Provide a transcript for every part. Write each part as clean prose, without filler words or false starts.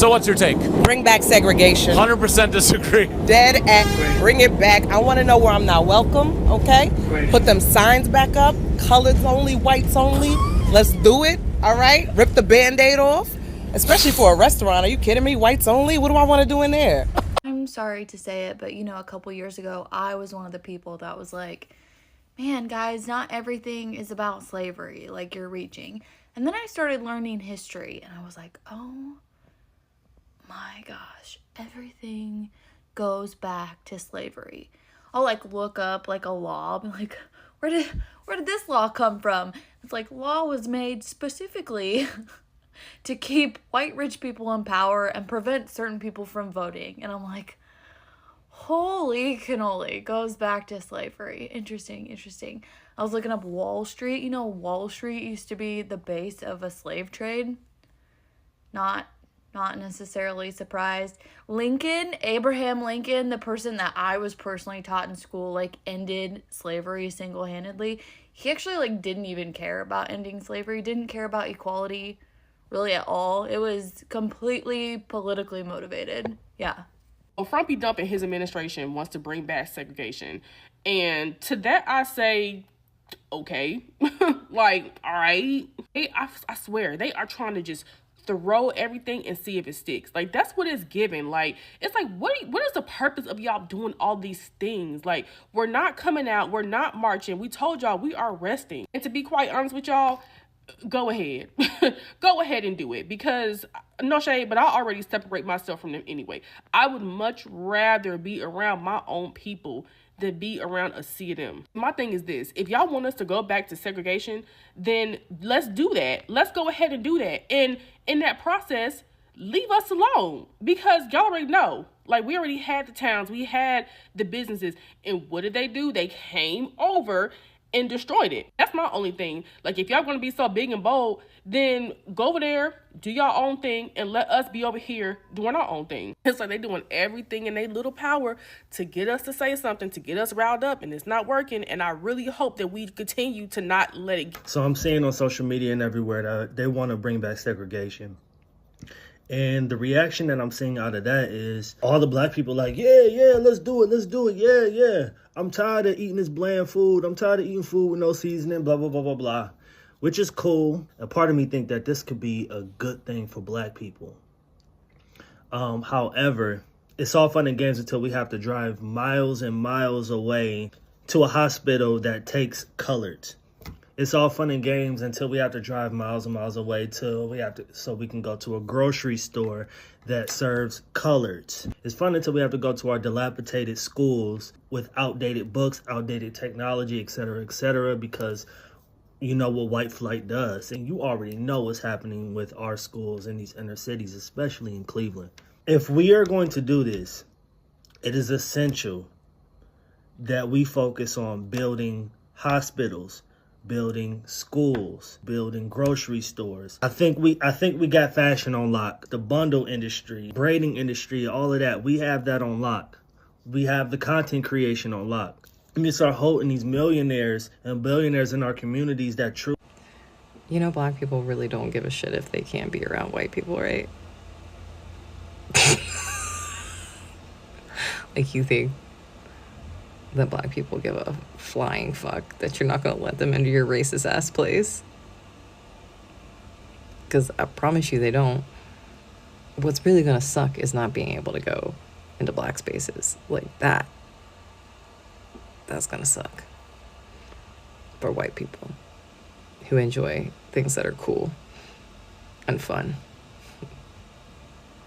So what's your take? Bring back segregation. 100% disagree. Dead at bring it back. I want to know where I'm not welcome, okay? Put them signs back up. Colors only, whites only. Let's do it, all right? Rip the Band-Aid off. Especially for a restaurant. Are you kidding me? Whites only? What do I want to do in there? I'm sorry to say it, but you know, a couple years ago, I was one of the people that was like, man, guys, not everything is about slavery, like you're reaching. And then I started learning history, and I was like, oh my gosh, everything goes back to slavery. I'll like look up like a law, be like, where did this law come from? It's like, law was made specifically to keep white rich people in power and prevent certain people from voting. And I'm like, holy cannoli, goes back to slavery. Interesting. I was looking up Wall Street. You know, Wall Street used to be the base of a slave trade. Not necessarily surprised. Abraham Lincoln, the person that I was personally taught in school, like ended slavery single-handedly. He actually like didn't even care about ending slavery, didn't care about equality really at all. It was completely politically motivated. Yeah. Well, Frumpy Dump and his administration wants to bring back segregation. And to that I say, okay. Like, all right. I swear, they are trying to just throw everything and see if it sticks. Like, that's what it's given. Like, it's like, what is the purpose of y'all doing all these things? Like, we're not coming out. We're not marching. We told y'all we are resting. And to be quite honest with y'all, go ahead. Go ahead and do it, because no shade, but I already separate myself from them anyway. I would much rather be around my own people than be around a sea of them. My thing is this: if y'all want us to go back to segregation, then let's do that. Let's go ahead and do that. And in that process, leave us alone, because y'all already know. Like, we already had the towns, we had the businesses, and what did they do? They came over and destroyed it. That's my only thing. Like, if y'all gonna be so big and bold, then go over there, do y'all own thing, and let us be over here doing our own thing. It's like they doing everything in their little power to get us to say something, to get us riled up, and it's not working. And I really hope that we continue to not let it. So I'm seeing on social media and everywhere that they want to bring back segregation. And the reaction that I'm seeing out of that is all the black people like, yeah, let's do it, yeah. I'm tired of eating this bland food. I'm tired of eating food with no seasoning, blah, blah, blah, blah, blah. Which is cool. A part of me think that this could be a good thing for black people. However, it's all fun and games until we have to drive miles and miles away to a hospital that takes coloreds. It's all fun and games until we have to drive miles and miles away so we can go to a grocery store that serves coloreds. It's fun until we have to go to our dilapidated schools with outdated books, outdated technology, etc., because you know what white flight does. And you already know what's happening with our schools in these inner cities, especially in Cleveland. If we are going to do this, it is essential that we focus on building hospitals, building schools, building grocery stores. I think we got fashion on lock. The bundle industry, braiding industry, all of that. We have that on lock. We have the content creation on lock. We need to start holding these millionaires and billionaires in our communities that true. You know, black people really don't give a shit if they can't be around white people, right? Like, you think that black people give a flying fuck that you're not going to let them into your racist ass place? Because I promise you they don't. What's really going to suck is not being able to go into black spaces like that. That's going to suck for white people who enjoy things that are cool and fun.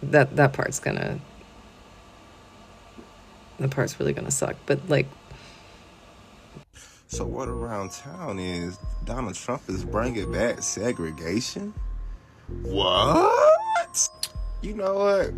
That part's really gonna suck. But like, so what around town is Donald Trump is bringing back segregation? What? You know what?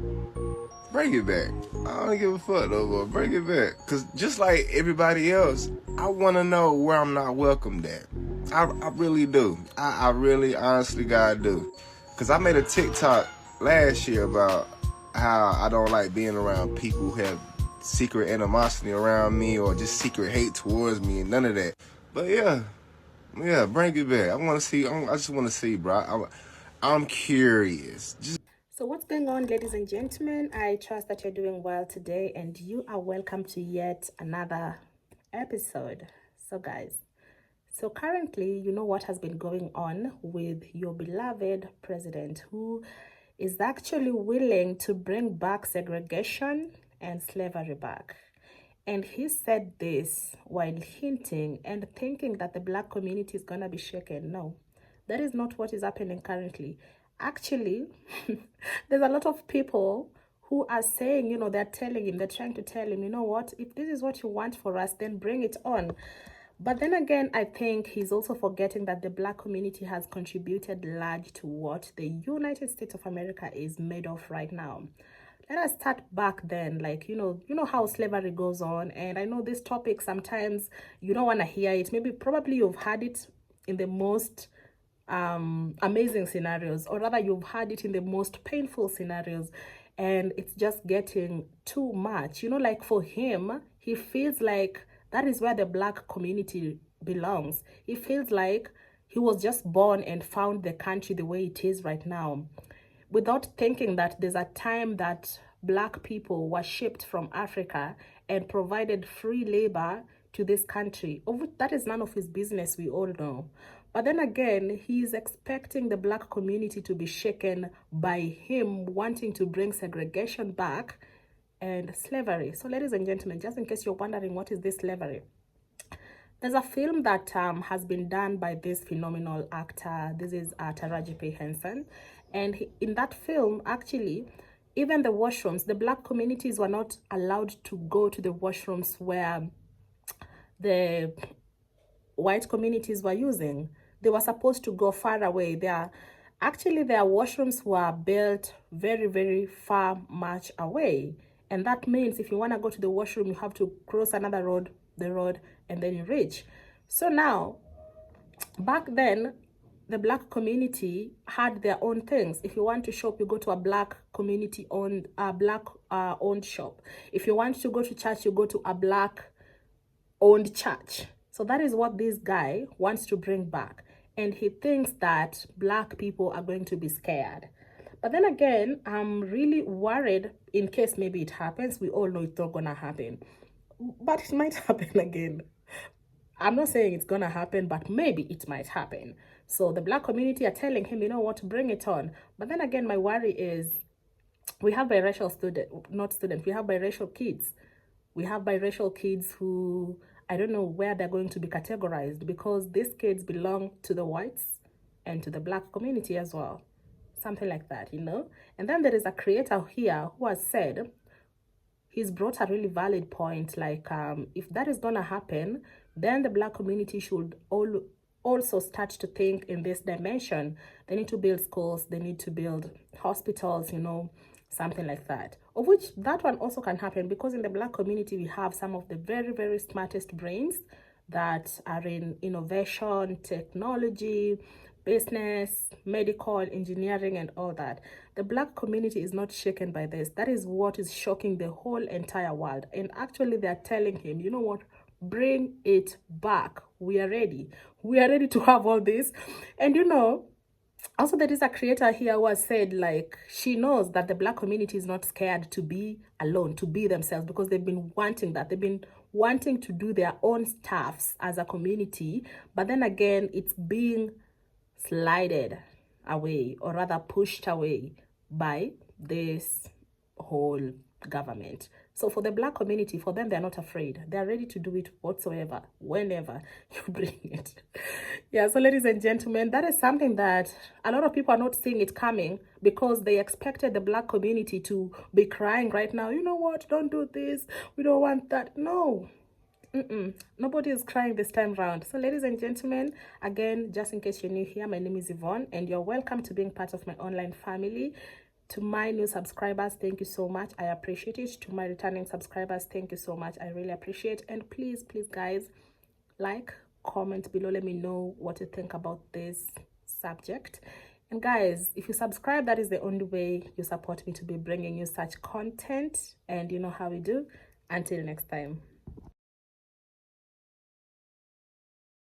Bring it back. I don't give a fuck no more. Bring it back. Cause just like everybody else, I want to know where I'm not welcomed at. I really do. I really honestly gotta do. Cause I made a TikTok last year about how I don't like being around people who have secret animosity around me or just secret hate towards me and none of that. But yeah, bring it back. I just want to see, bro. I'm curious. So what's going on, ladies and gentlemen? I trust that you're doing well today and you are welcome to yet another episode. So guys, so currently, you know what has been going on with your beloved president, who is actually willing to bring back segregation and slavery back. And he said this while hinting and thinking that the black community is going to be shaken. No, that is not what is happening currently. Actually, there's a lot of people who are saying, you know, they're telling him, they're trying to tell him, you know what, if this is what you want for us, then bring it on. But then again, I think he's also forgetting that the black community has contributed large to what the United States of America is made of right now. Let us start back then, like, you know how slavery goes on. And I know this topic, sometimes you don't want to hear it. Probably you've heard it in the most amazing scenarios, or rather you've had it in the most painful scenarios, and it's just getting too much. You know, like for him, he feels like that is where the black community belongs. He feels like he was just born and found the country the way it is right now, without thinking that there's a time that black people were shipped from Africa and provided free labor to this country. That is none of his business, we all know. But then again, he's expecting the black community to be shaken by him wanting to bring segregation back and slavery. So ladies and gentlemen, just in case you're wondering what is this slavery, there's a film that has been done by this phenomenal actor. This is Taraji P. Henson. And in that film, actually, even the washrooms, the black communities were not allowed to go to the washrooms where the white communities were using. They were supposed to go far away. Their washrooms were built very, very far, much away. And that means if you want to go to the washroom, you have to cross another road, and then you reach. So now, back then, the black community had their own things. If you want to shop, you go to a black community owned, owned shop. If you want to go to church, you go to a black owned church. So that is what this guy wants to bring back. And he thinks that black people are going to be scared. But then again, I'm really worried in case maybe it happens. We all know it's not going to happen. But it might happen again. I'm not saying it's going to happen, but maybe it might happen. So the black community are telling him, you know what, bring it on. But then again, my worry is we have biracial we have biracial kids. We have biracial kids who, I don't know where they're going to be categorized, because these kids belong to the whites and to the black community as well. Something like that, you know. And then there is a creator here who has said, he's brought a really valid point, like if that is gonna happen, then the black community should also start to think in this dimension. They need to build schools, they need to build hospitals, you know, something like that. Of which that one also can happen, because in the black community we have some of the very, very smartest brains that are in innovation, technology, business, medical, engineering, and all that. The black community is not shaken by this. That is what is shocking the whole entire world. And actually they are telling him, you know what, bring it back. We are ready. We are ready to have all this. And you know, also there is a creator here who has said, like, she knows that the black community is not scared to be alone, to be themselves, because they've been wanting that. They've been wanting to do their own stuffs as a community. But then again, it's being slided away, or rather pushed away, by this whole government. So for the black community, for them, they're not afraid. They're ready to do it whatsoever, whenever you bring it. Yeah, so ladies and gentlemen, that is something that a lot of people are not seeing it coming, because they expected the black community to be crying right now, you know what, don't do this, we don't want that. No. Nobody is crying this time round. So ladies and gentlemen, again, just in case you're new here, my name is Yvonne, and you're welcome to being part of my online family. To my new subscribers, thank you so much. I appreciate it. To my returning subscribers, thank you so much. I really appreciate it. And please, guys, like, comment below. Let me know what you think about this subject. And guys, if you subscribe, that is the only way you support me to be bringing you such content. And you know how we do. Until next time.